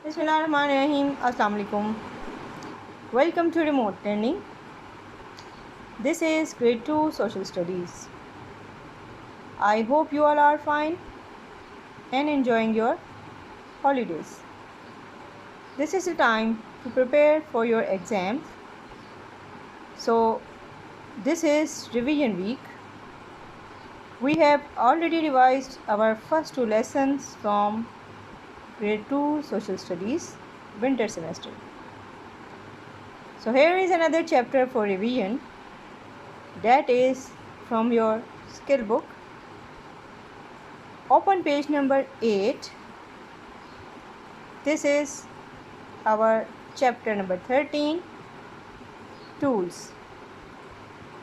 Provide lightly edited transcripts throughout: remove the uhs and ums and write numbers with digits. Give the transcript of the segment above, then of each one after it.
Bismillahirrahmanirrahim. Assalamu alaikum. Welcome to remote learning. This is grade 2 social studies. I hope you all are fine and enjoying your holidays. This is the time to prepare for your exams. So this is revision week. We have already revised our first two lessons from grade 2 social studies winter semester. So here is another chapter for revision, that is from your skill book. Open page number 8. This is our chapter number 13, tools.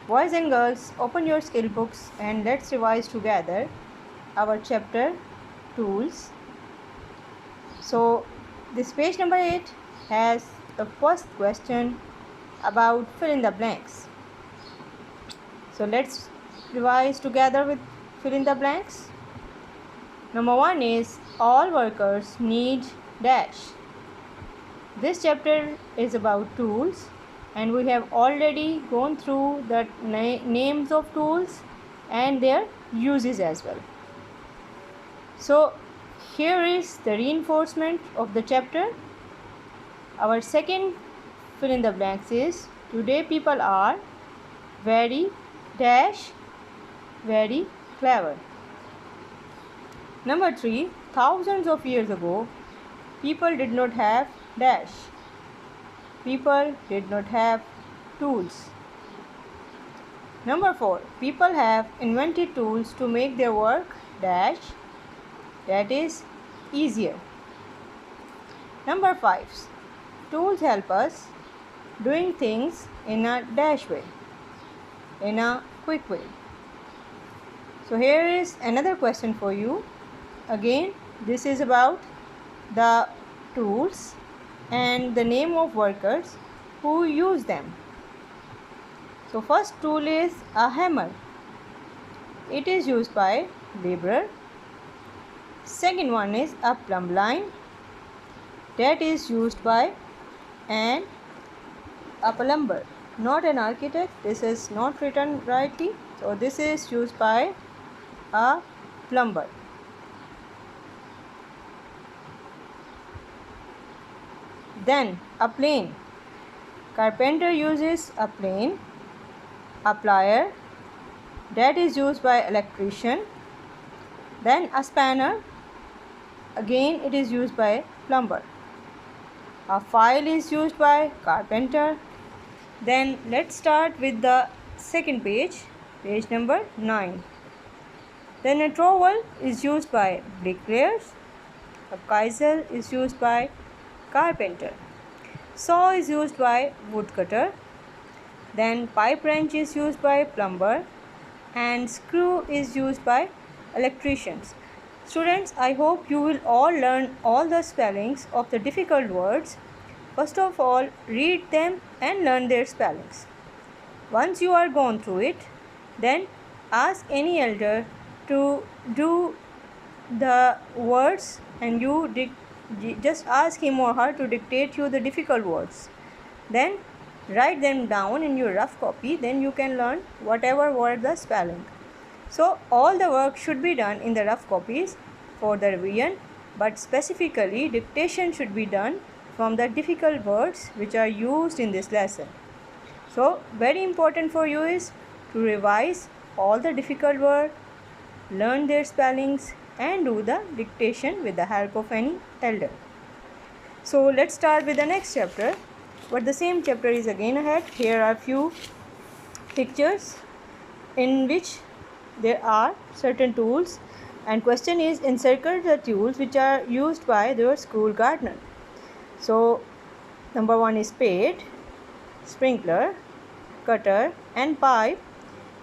Boys and girls, open your skill books and let's revise together our chapter tools. So this page number 8 has the first question about fill in the blanks. So let's revise together with fill in the blanks. Number 1 is all workers need dash. This chapter is about tools and we have already gone through the names of tools and their uses as well. So here is the reinforcement of the chapter. Our second fill in the blanks is today people are very dash very clever. Number 3, thousands of years ago people did not have dash. People did not have tools. Number 4, people have invented tools to make their work dash, that is easier. Number 5, tools help us doing things in a dash way, in a quick way. So here is another question for you. Again, this is about the tools and the name of workers who use them. So first tool is a hammer. It is used by laborer. Second one is a plumb line. That is used by a plumber, not an architect. This is not written rightly. So this is used by a plumber. Then a plane. Carpenter uses a plane. A plier, that is used by electrician. Then a spanner, again it is used by plumber. A file is used by carpenter. Then let's start with the second page, page number 9. Then a trowel is used by bricklayers. A chisel is used by carpenter. Saw is used by woodcutter. Then pipe wrench is used by plumber and screw is used by electricians. Students, I hope you will all learn all the spellings of the difficult words. First of all, read them and learn their spellings. Once you are gone through it, then ask any elder to do the words and you just ask him or her to dictate you the difficult words. Then write them down in your rough copy, then you can learn whatever word the spelling. So all the work should be done in the rough copies for the revision, but specifically dictation should be done from the difficult words which are used in this lesson. So very important for you is to revise all the difficult words, learn their spellings and do the dictation with the help of any elder. So let's start with the next chapter. But the same chapter is again ahead. Here are few pictures in which there are certain tools and question is encircle the tools which are used by your school gardener. So number 1 is spade, sprinkler, cutter and pipe.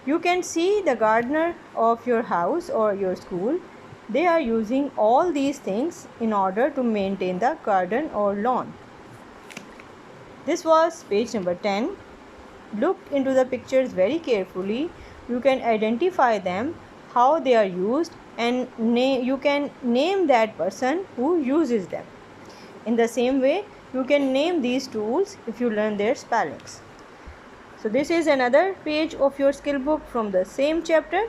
You can see the gardener of your house or your school. They are using all these things in order to maintain the garden or lawn. This was page number 10. Look into the pictures very carefully. You can identify them, how they are used and you can name that person who uses them. In the same way, you can name these tools if you learn their spellings. So this is another page of your skill book from the same chapter.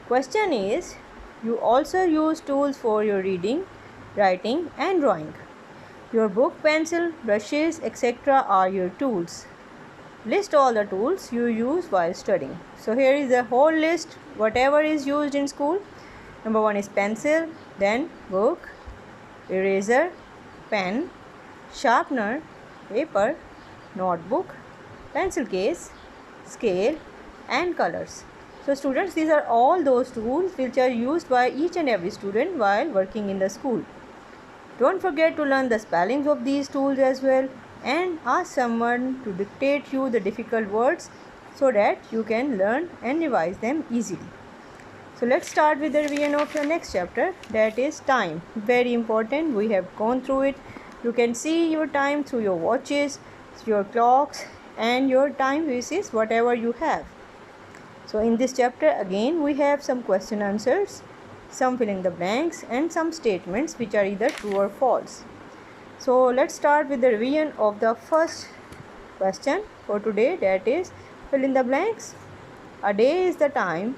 Question is, you also use tools for your reading, writing and drawing. Your book, pencil, brushes, etc. are your tools. List all the tools you use while studying. So here is the whole list, whatever is used in school. Number 1 is pencil, then book, eraser, pen, sharpener, paper, notebook, pencil case, scale and colors. So students, these are all those tools which are used by each and every student while working in the school. Don't forget to learn the spellings of these tools as well, and ask someone to dictate you the difficult words so that you can learn and revise them easily. So let's start with the revision of the next chapter, that is time. Very important, we have gone through it. You can see your time through your watches, your clocks and your time pieces, whatever you have. So in this chapter again we have some question answers, some fill in the blanks and some statements which are either true or false. So let's start with the revision of the first question for today, that is fill in the blanks. A day is the time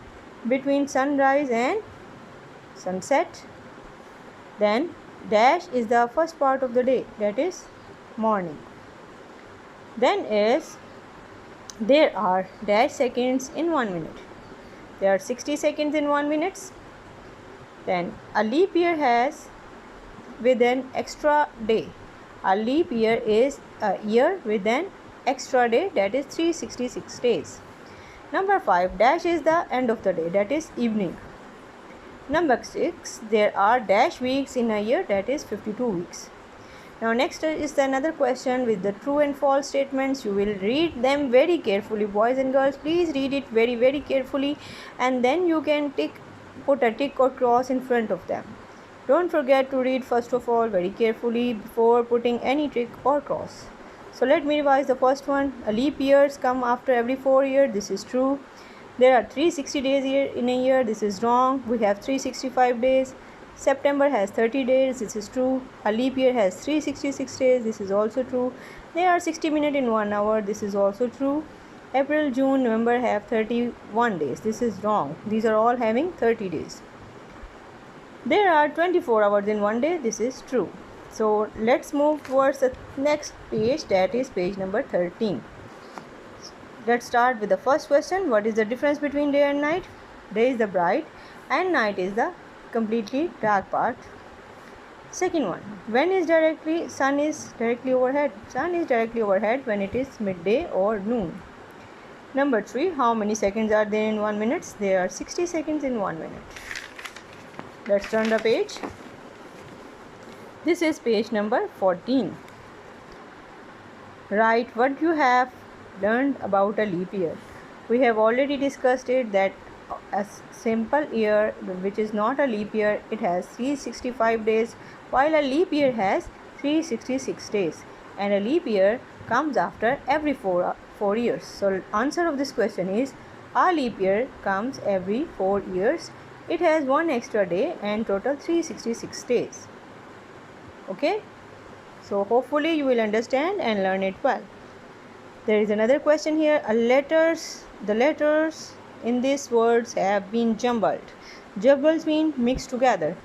between sunrise and sunset. Then dash is the first part of the day, that is morning. Then is there are dash seconds in 1 minute. There are 60 seconds in 1 minute. Then a leap year has with an extra day. A leap year is a year with an extra day, that is 366 days. Number 5, dash is the end of the day, that is evening. Number 6, there are dash weeks in a year, that is 52 weeks. Now next is another question with the true and false statements. You will read them very carefully, boys and girls. Please read it very carefully, and then you can put a tick or cross in front of them. Don't forget to read first of all very carefully before putting any tick or cross. So let me revise the first one. A leap years come after every 4 years. This is true. There are 360 days in a year. This is wrong. We have 365 days. September has 30 days. This is true. A leap year has 366 days. This is also true. There are 60 minutes in 1 hour. This is also true. April, June, November have 31 days. This is wrong. These are all having 30 days. There are 24 hours in 1 day. This is true. So let's move towards the next page, that is page number 13. Let's start with the first question. What is the difference between day and night? Day is the bright and night is the completely dark part. Second one, when is sun is directly overhead? Sun is directly overhead when it is midday or noon. Number 3, how many seconds are there in 1 minute? There are 60 seconds in 1 minute. Let's turn the page. This is page number 14. Write what you have learned about a leap year. We have already discussed it that a simple year which is not a leap year, it has 365 days, while a leap year has 366 days, and a leap year comes after every 4 years. So answer of this question is a leap year comes every 4 years. It has 1 extra day and total 366 days. Okay, so hopefully you will understand and learn it well. There is another question here. The letters in these words have been jumbled. Jumbled means mixed together.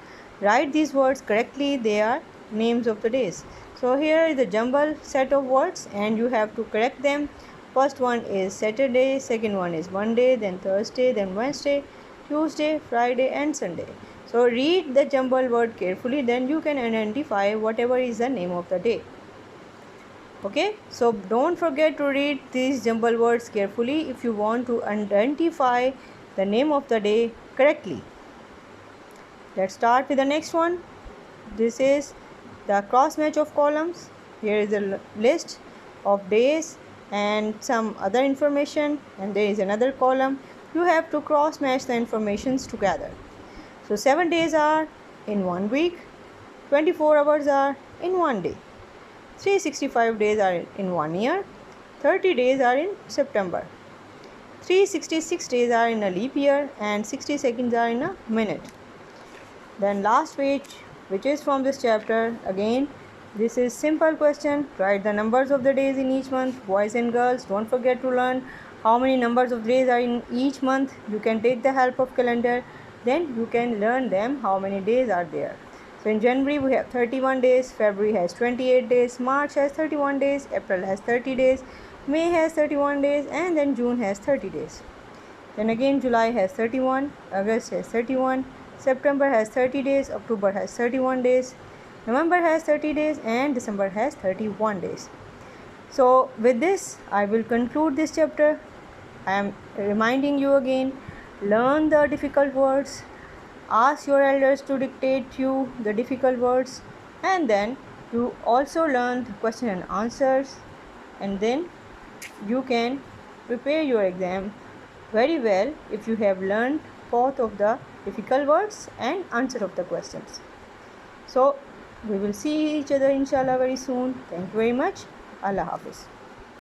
Write these words correctly. They are names of the days. So here is the jumbled set of words and you have to correct them. First one is Saturday, second one is Monday, then Thursday, then Wednesday, Tuesday, Friday and Sunday. So read the jumbled word carefully, then you can identify whatever is the name of the day. Okay, so don't forget to read these jumbled words carefully if you want to identify the name of the day correctly. Let's start with the next one. This is the cross match of columns. Here is a list of days and some other information, and there is another column. You have to cross match the informations together. So 7 days are in 1 week, 24 hours are in 1 day, 365 days are in 1 year, 30 days are in September, 366 days are in a leap year, and 60 seconds are in a minute. Then last page, which is from this chapter, again This is simple question. Write the numbers of the days in each month, boys and girls. Don't forget to learn how many numbers of days are in each month. You can take the help of calendar, then you can learn them how many days are there. So in January we have 31 days, February has 28 days, March has 31 days, April has 30 days, May has 31 days, and then June has 30 days. Then again July has 31, August has 31, September has 30 days, October has 31 days, November has 30 days, and December has 31 days. So with this I will conclude this chapter. I am reminding you again, learn the difficult words, ask your elders to dictate you the difficult words, and then you also learn the question and answers, and then you can prepare your exam very well if you have learned both of the difficult words and answer of the questions. So we will see each other inshallah very soon. Thank you very much. Allah Hafiz.